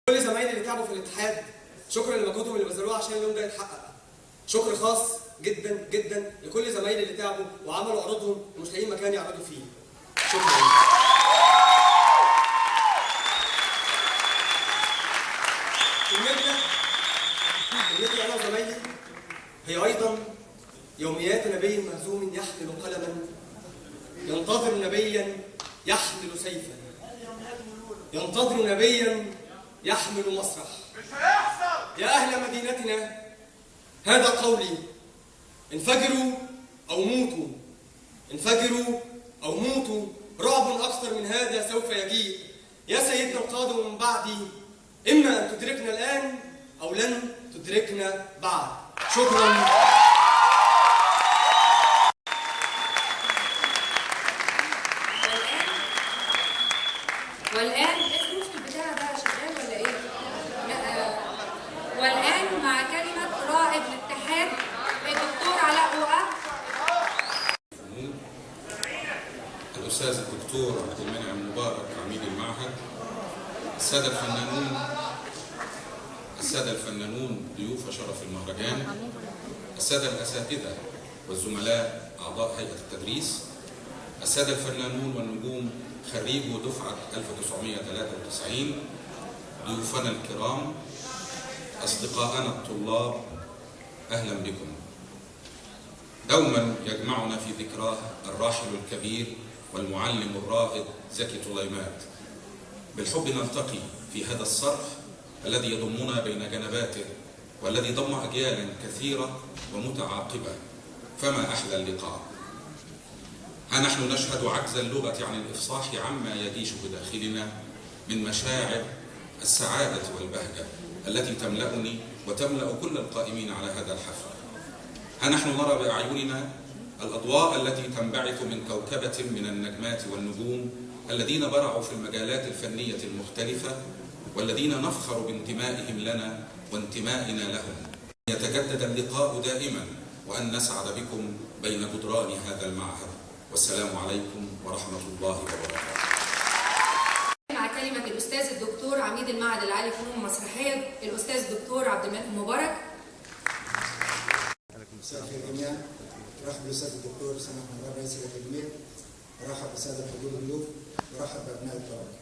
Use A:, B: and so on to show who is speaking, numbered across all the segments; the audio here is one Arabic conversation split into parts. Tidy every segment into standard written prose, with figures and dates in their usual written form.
A: كل زمايلي اللي تعبوا في الاتحاد، شكرا لمجهودهم اللي بذلوه عشان اليوم ده يتحقق. شكر خاص جدا جدا لكل زمايلي اللي تعبوا وعملوا عروضهم ومش لاقيين مكان يعرضوا فيه. شكرا. كلمتي انا وزمايلي هي ايضا يوميات نبي مهزوم يحمل قلما، ينتظر نبيا يحمل سيفا، ينتظر نبيا يحمل مسرح. يا أهل مدينتنا، هذا قولي: انفجروا أو موتوا، انفجروا أو موتوا. رعب أكثر من هذا سوف يجيء. يا سيدنا القادم من بعدي، إما أن تدركنا الآن أو لن تدركنا بعد. شكرا.
B: والآن البتاع ده شغال ولا إيه؟ والآن مع كلمة رائد الاتحاد الدكتور علاء وقع.
C: الأستاذ الدكتور عبد المنعم مبارك عميد المعهد، السادة الفنانون ضيوف شرف المهرجان، السادة الأساتذة والزملاء أعضاء هيئة التدريس، السادة الفنانون والنجوم خريجو دفعة 1993، ضيوفنا الكرام، أصدقائنا الطلاب، أهلا بكم. دوما يجمعنا في ذكراه الراحل الكبير والمعلم الرائد زكي طليمات. بالحب نلتقي في هذا الصرح الذي يضمنا بين جنباته والذي ضم أجيالا كثيرة ومتعاقبة. فما أحلى اللقاء. ها نحن نشهد عجز اللغة عن الإفصاح عما يجيش بداخلنا من مشاعر السعادة والبهجة التي تملأني وتملأ كل القائمين على هذا الحفل. ها نحن نرى بأعيننا الأضواء التي تنبعث من كوكبة من النجمات والنجوم الذين برعوا في المجالات الفنية المختلفة والذين نفخر بانتمائهم لنا وانتمائنا لهم. يتجدد اللقاء دائما وأن نسعد بكم بين جدران هذا المعهد. والسلام عليكم ورحمة الله وبركاته.
B: مع كلمة الأستاذ الدكتور عميد المعهد العالي للفنون المسرحية الأستاذ الدكتور عبد المنعم مبارك.
D: مساء الخير جميعا. برحب بالأستاذ الدكتور سامح مراد رئيس الأكاديمية. برحب بالسادة الحضور الضيوف. برحب بأبناء الطلبة.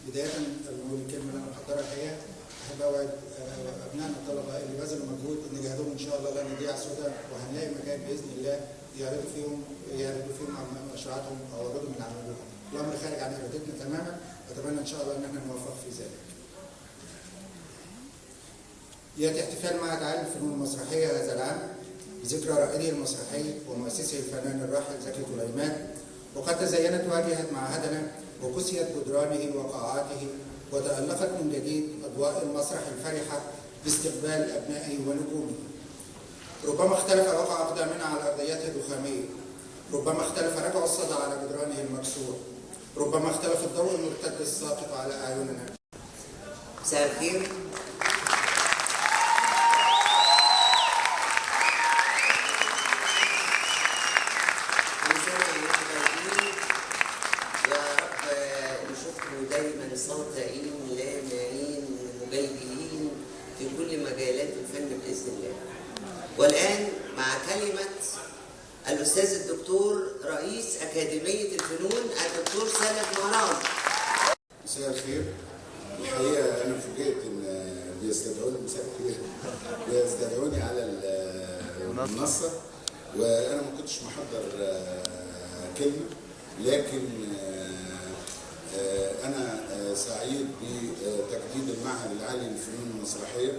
D: بداية المهم الكلمة اللي أنا محضرها الحقيقة أحب أوعد أبنائنا الطلبة اللي بذلوا مجهود إن جهدهم إن شاء الله لا نضيع سودا، وهنلاقي مكان بإذن الله يعرضوا فيهم مشروعاتهم أو عروضهم اللي عملوها. الأمر خارج عن إرادتنا تماما، وأتمنى إن شاء الله إن احنا نوفق في ذلك. يأتي احتفال معهد عالي للفنون المسرحية هذا العام بذكرى رائده المسرحي ومؤسسه الفنان الراحل زكي طليمات، وقد تزينت واجهة معهدنا وكسيت جدرانه وقاعاته وتألقت من جديد أضواء المسرح الفرحة باستقبال أبنائه ونجومه. ربما اختلف وقع أقدامنا على أرضيته الرخامية، ربما اختلف رجع الصدى على جدرانه المكسور، ربما اختلف الضوء المرتد الساطع على أعيننا.
E: مساء الخير. دايما صوتين لامعين مجيدين في كل مجالات الفن باذن الله. والان مع كلمه الاستاذ الدكتور رئيس اكاديميه الفنون الدكتور سند مهران.
F: مساء الخير. الحقيقه انا فوجئت ان بيستدعوني على المنصه، وانا ما كنتش محضر كلمه، لكن أنا سعيد بتجديد المعهد العالي للفنون المسرحية،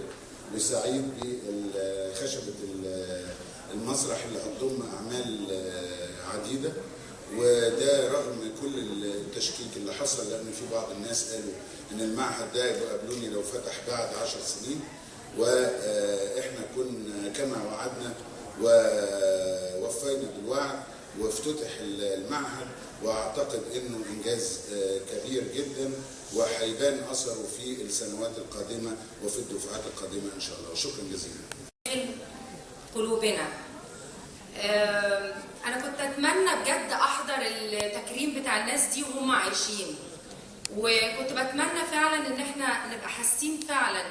F: وسعيد بخشبة المسرح اللي هتضم أعمال عديدة، وده رغم كل التشكيك اللي حصل، لأن في بعض الناس قالوا إن المعهد ده يبقى قابلوني لو فتح بعد 10 سنين، وإحنا كنا كما وعدنا ووفينا بالوعد وافتتح المعهد، واعتقد انه انجاز كبير جدا وهيبان اثره في السنوات القادمه وفي الدفعات القادمه ان شاء الله. وشكرا جزيلا.
B: قلوبنا. انا كنت اتمنى بجد احضر التكريم بتاع الناس دي وهم عايشين، وكنت بتمنى فعلا ان احنا نبقى حاسين فعلا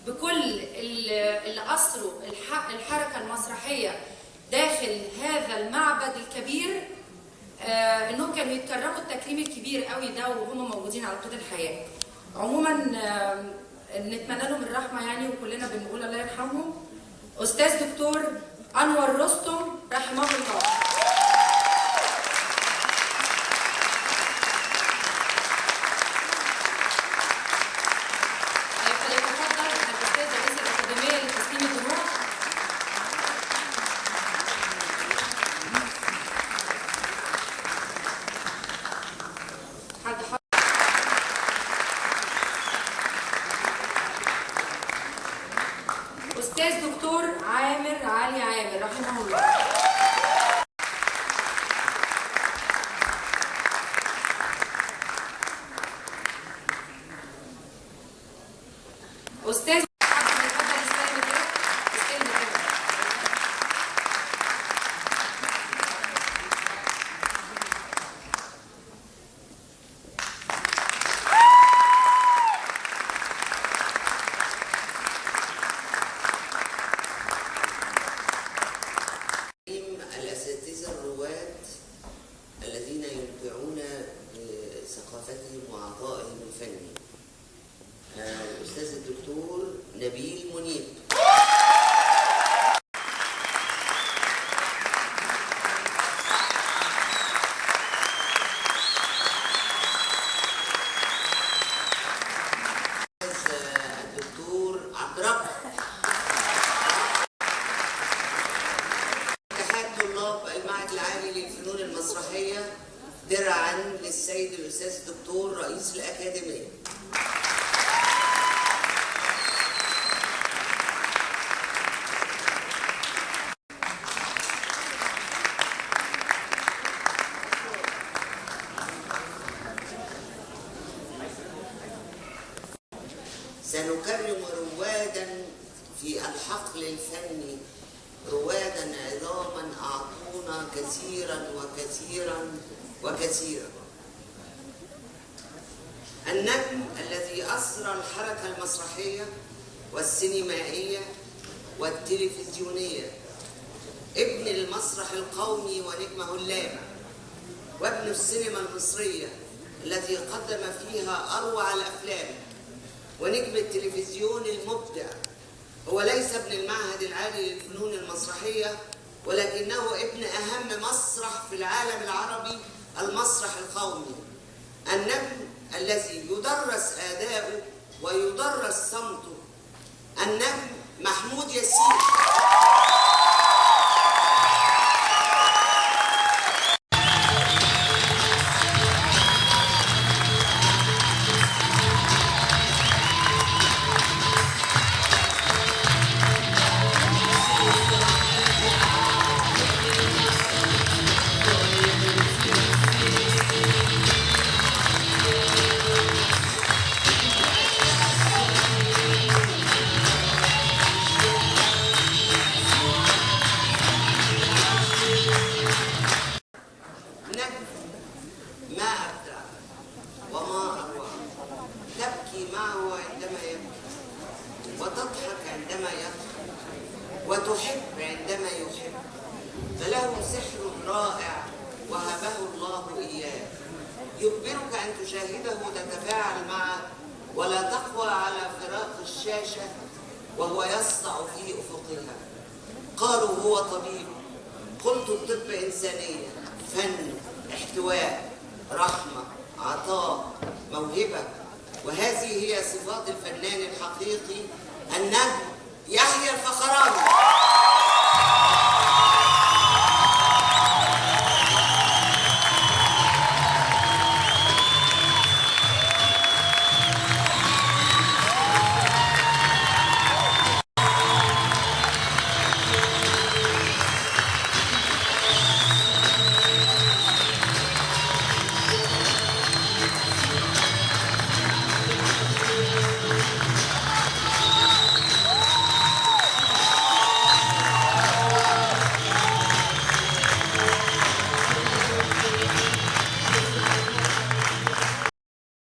B: بكل اللي أسروا الحركة المسرحية داخل هذا المعبد الكبير، انهم كانوا يتكرموا التكريم الكبير قوي ده وهم موجودين على قيد الحياة. عموما نتمنى لهم الرحمة يعني، وكلنا بنقول الله يرحمهم. أستاذ دكتور أنور رستم رحمه الله. أستاذ دكتور عامر علي عامر رحمه الله. أستاذ
E: الأساتذة الرواد الذين يمتعون بثقافتهم وعطائهم الفني. الأستاذ الدكتور نبيل منيب. الدكتور عبد الرب. المعهد العالي للفنون المسرحية درعا للسيد الأستاذ الدكتور رئيس الأكاديمية. سنكرم روادا في الحقل الفني، روادا عظاما أعطونا كثيرا وكثيرا وكثيرا. النجم الذي أسرى الحركة المسرحية والسينمائية والتلفزيونية، ابن المسرح القومي ونجمه اللامع، وابن السينما المصرية التي قدم فيها أروع الأفلام، ونجم التلفزيون المبدع. هو ليس ابن المعهد العالي للفنون المسرحية، ولكنه ابن أهم مسرح في العالم العربي، المسرح القومي. النجم الذي يدرس أداؤه ويدرس صمته، النجم محمود ياسين. ما أبدع وما أروع. تبكي معه عندما يبكي، وتضحك عندما يضحك، وتحب عندما يحب. فله سحر رائع وهبه الله إياه، يجبرك أن تشاهده وتتفاعل معه، ولا تقوى على فراق الشاشة وهو يسطع في أفقها. قالوا هو طبيب، قلت الطب إنسانية، فن، احتواء، رحمة، عطاء، موهبة. وهذه هي صفات الفنان الحقيقي النجم يحيى الفخراني.